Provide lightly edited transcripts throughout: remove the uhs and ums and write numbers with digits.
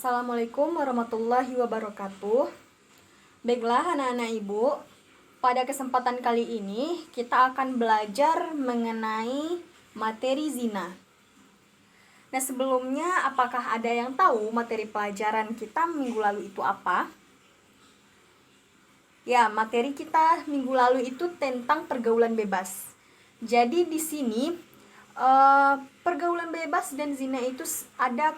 Assalamualaikum warahmatullahi wabarakatuh. Baiklah anak-anak ibu, pada kesempatan kali ini kita akan belajar mengenai materi zina. Nah sebelumnya, apakah ada yang tahu materi pelajaran kita minggu lalu itu apa? Ya, materi kita minggu lalu itu tentang pergaulan bebas. Jadi di sini pergaulan bebas dan zina itu ada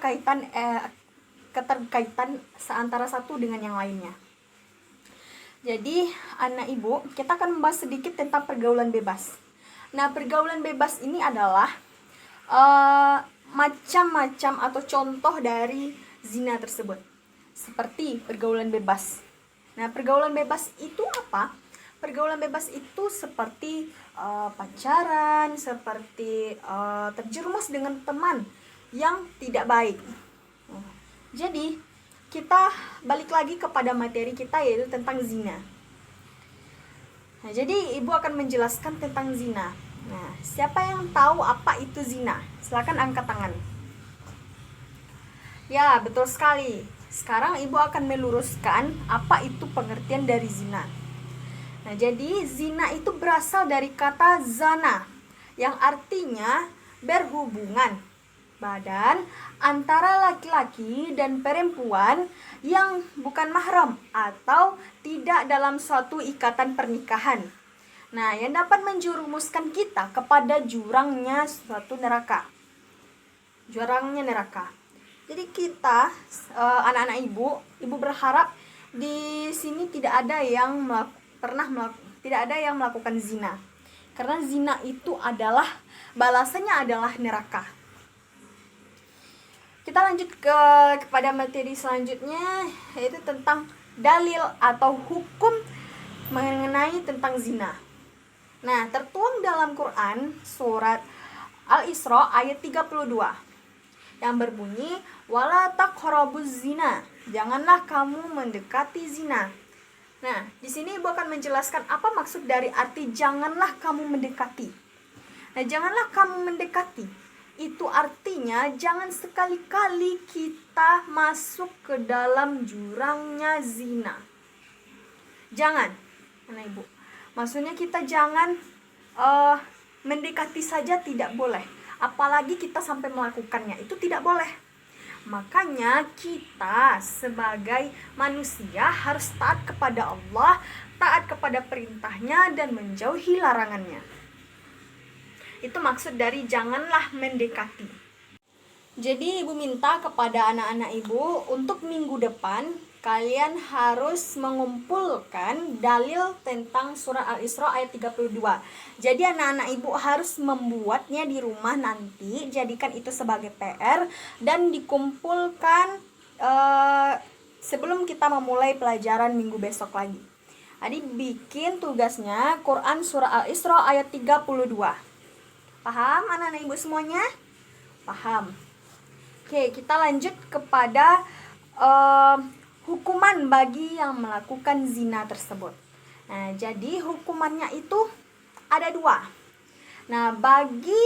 keterkaitan antara satu dengan yang lainnya. Jadi anak ibu, kita akan membahas sedikit tentang pergaulan bebas. Nah, pergaulan bebas ini adalah macam-macam atau contoh dari zina tersebut. Seperti pergaulan bebas. Nah, pergaulan bebas itu apa? Pergaulan bebas itu seperti pacaran, seperti terjerumus dengan teman yang tidak baik. Jadi, kita balik lagi kepada materi kita, yaitu tentang zina. Nah, jadi ibu akan menjelaskan tentang zina. Nah, siapa yang tahu apa itu zina? Silakan angkat tangan. Ya, betul sekali. Sekarang ibu akan meluruskan apa itu pengertian dari zina. Nah, jadi zina itu berasal dari kata zana, yang artinya berhubungan badan antara laki-laki dan perempuan yang bukan mahram atau tidak dalam suatu ikatan pernikahan. Nah, yang dapat menjerumuskan kita kepada jurangnya suatu neraka. Jurangnya neraka. Jadi kita anak-anak ibu berharap di sini tidak ada yang tidak ada yang melakukan zina. Karena zina itu adalah balasannya adalah neraka. Kita lanjut kepada materi selanjutnya, yaitu tentang dalil atau hukum mengenai tentang zina. Nah, tertuang dalam Quran surat Al-Isra ayat 32 yang berbunyi, wala taqrabuz zina, janganlah kamu mendekati zina. Nah, di sini ibu akan menjelaskan apa maksud dari arti janganlah kamu mendekati. Nah, janganlah kamu mendekati itu artinya jangan sekali-kali kita masuk ke dalam jurangnya zina. Jangan, anak ibu. Maksudnya kita jangan mendekati saja tidak boleh. Apalagi kita sampai melakukannya, itu tidak boleh. Makanya kita sebagai manusia harus taat kepada Allah, taat kepada perintahnya dan menjauhi larangannya. Itu maksud dari janganlah mendekati. Jadi ibu minta kepada anak-anak ibu untuk minggu depan kalian harus mengumpulkan dalil tentang surah Al-Isra ayat 32. Jadi anak-anak ibu harus membuatnya di rumah nanti, jadikan itu sebagai PR dan dikumpulkan sebelum kita memulai pelajaran minggu besok lagi. Jadi bikin tugasnya Quran surah Al-Isra ayat 32. Paham anak-anak ibu semuanya? Paham. Oke, kita lanjut kepada hukuman bagi yang melakukan zina tersebut. Nah, jadi hukumannya itu ada 2. Nah, bagi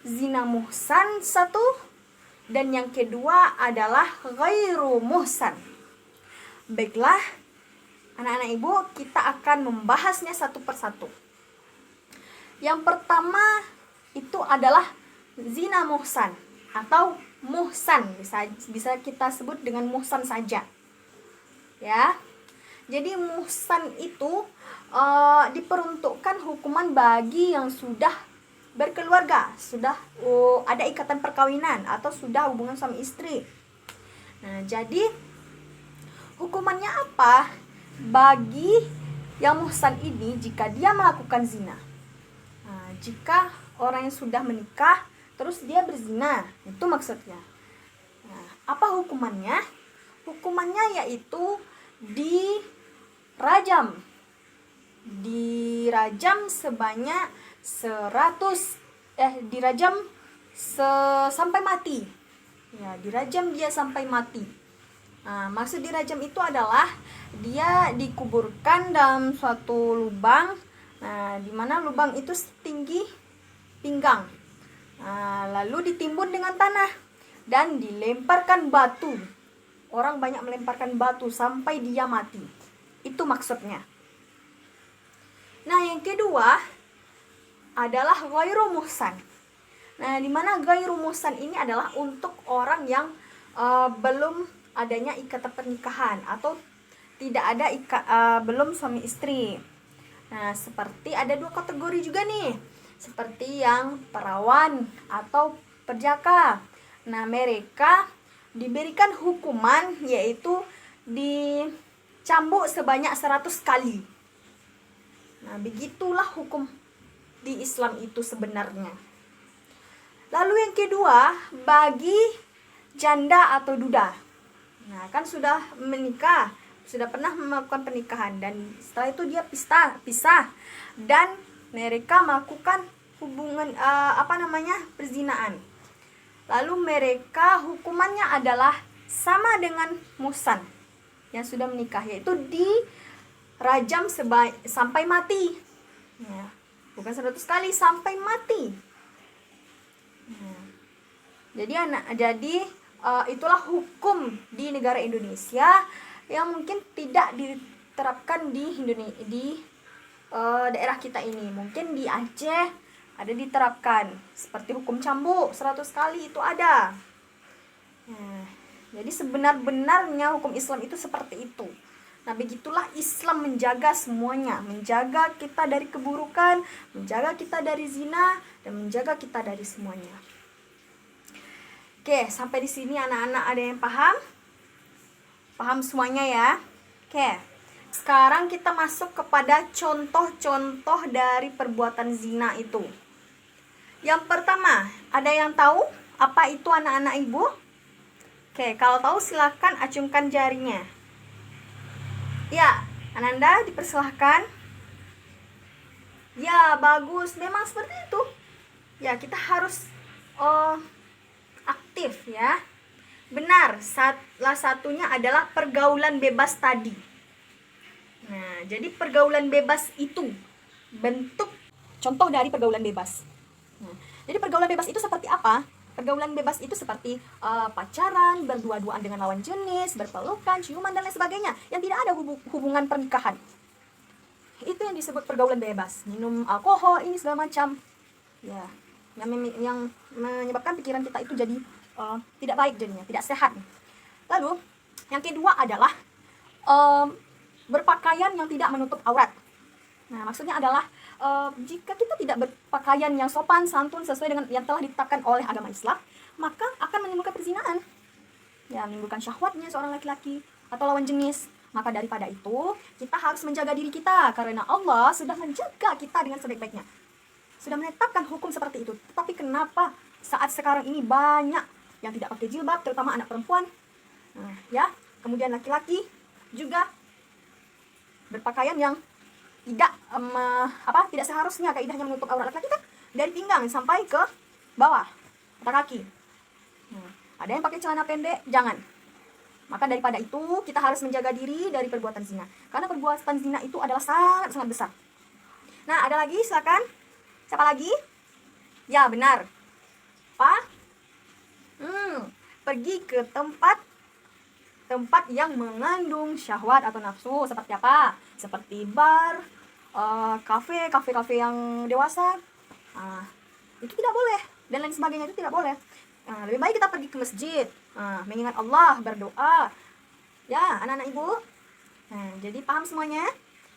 zina muhsan 1 dan yang kedua adalah ghairu muhsan. Baiklah, anak-anak ibu, kita akan membahasnya satu persatu. Yang pertama itu adalah zina muhsan atau muhsan, bisa kita sebut dengan muhsan saja. Ya. Jadi muhsan itu diperuntukkan hukuman bagi yang sudah berkeluarga, sudah ada ikatan perkawinan atau sudah hubungan suami istri. Nah, jadi hukumannya apa bagi yang muhsan ini jika dia melakukan zina? Nah, jika orang yang sudah menikah terus dia berzina, itu maksudnya. Nah, apa hukumannya? Hukumannya yaitu dirajam. Dirajam sebanyak 100 dirajam sampai mati. Ya, dirajam dia sampai mati. Nah, maksud dirajam itu adalah dia dikuburkan dalam suatu lubang. Nah, di mana lubang itu setinggi pinggang. Nah, lalu ditimbun dengan tanah dan dilemparkan batu. orang banyak melemparkan batu sampai dia mati. Itu maksudnya. Nah, yang kedua adalah ghairu muhsan. Nah, di mana ghairu muhsan ini adalah untuk orang yang belum adanya ikatan pernikahan atau tidak ada belum suami istri. Nah, seperti ada dua kategori juga nih, seperti yang perawan atau perjaka. Nah, mereka diberikan hukuman yaitu dicambuk sebanyak 100 kali. Nah, begitulah hukum di Islam itu sebenarnya. Lalu yang kedua, bagi janda atau duda. Nah, kan sudah menikah, sudah pernah melakukan pernikahan, dan setelah itu dia pisah dan mereka melakukan hubungan perzinaan. Lalu mereka hukumannya adalah sama dengan muhsan yang sudah menikah, yaitu dirajam sampai mati. Ya, bukan 100 kali, sampai mati. Jadi itulah hukum di negara Indonesia yang mungkin tidak diterapkan di daerah kita ini. Mungkin di Aceh ada diterapkan, seperti hukum cambuk 100 kali itu ada. Jadi sebenar-benarnya hukum Islam itu seperti itu. Nah, begitulah Islam menjaga semuanya, menjaga kita dari keburukan, menjaga kita dari zina, dan menjaga kita dari semuanya. Oke, sampai di sini anak-anak ada yang paham? Paham semuanya ya? Oke, sekarang kita masuk kepada contoh-contoh dari perbuatan zina itu. Yang pertama, ada yang tahu apa itu anak-anak ibu? Oke, kalau tahu silakan acungkan jarinya. Ya, Ananda dipersilahkan. Ya, bagus. Memang seperti itu. Ya, kita harus aktif ya. Benar, salah satunya adalah pergaulan bebas tadi. Nah, jadi pergaulan bebas itu bentuk contoh dari pergaulan bebas. Nah, jadi pergaulan bebas itu seperti apa? Pergaulan bebas itu seperti pacaran, berdua-duaan dengan lawan jenis, berpelukan, ciuman, dan lain sebagainya, yang tidak ada hubungan pernikahan. Itu yang disebut pergaulan bebas. Minum alkohol, ini segala macam. Ya, yang menyebabkan pikiran kita itu jadi tidak baik jadinya, tidak sehat. Lalu yang kedua adalah berpakaian yang tidak menutup aurat. Nah, maksudnya adalah jika kita tidak berpakaian yang sopan santun sesuai dengan yang telah ditetapkan oleh agama Islam, maka akan menimbulkan perzinahan. Ya, menimbulkan syahwatnya seorang laki-laki atau lawan jenis. Maka daripada itu, kita harus menjaga diri kita, karena Allah sudah menjaga kita dengan sebaik-baiknya. Sudah menetapkan hukum seperti itu. Tetapi kenapa saat sekarang ini banyak yang tidak pakai jilbab, terutama anak perempuan, ya, kemudian laki-laki juga berpakaian yang tidak seharusnya. Kaidahnya menutup aurat laki-laki kan dari pinggang sampai ke bawah mata kaki. Ada yang pakai celana pendek, jangan. Maka daripada itu kita harus menjaga diri dari perbuatan zina, karena perbuatan zina itu adalah sangat-sangat besar. Nah, ada lagi, silakan. Siapa lagi? Ya, benar. Pergi ke tempat yang mengandung syahwat atau nafsu. Seperti apa? Seperti bar, kafe yang dewasa. Itu tidak boleh, dan lain sebagainya, itu tidak boleh. Lebih baik kita pergi ke masjid, mengingat Allah, berdoa. Ya, anak-anak ibu. Jadi paham semuanya?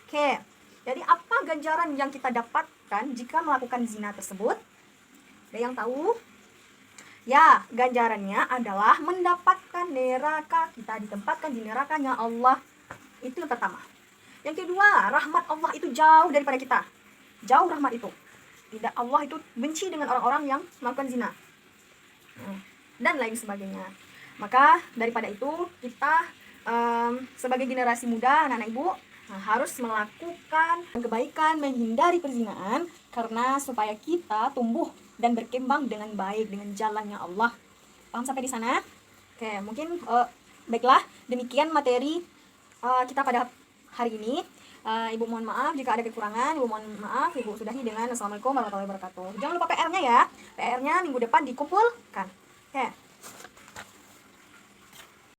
Oke. Jadi apa ganjaran yang kita dapatkan jika melakukan zina tersebut? Ada yang tahu? Ya, ganjarannya adalah mendapatkan neraka. Kita ditempatkan di nerakanya Allah. Itu yang pertama. Yang kedua, rahmat Allah itu jauh daripada kita. Jauh rahmat itu. Tidak, Allah itu benci dengan orang-orang yang melakukan zina. Dan lain sebagainya. Maka daripada itu, kita sebagai generasi muda, anak-anak ibu, harus melakukan kebaikan, menghindari perzinahan, karena supaya kita tumbuh dan berkembang dengan baik, dengan jalannya Allah. Paham sampai di sana? Oke, mungkin baiklah, demikian materi kita pada hari ini. Ibu mohon maaf jika ada kekurangan. Ibu mohon maaf, Ibu sudahi dengan Assalamualaikum warahmatullahi wabarakatuh. Jangan lupa PR-nya ya. PR-nya minggu depan dikumpulkan. Oke.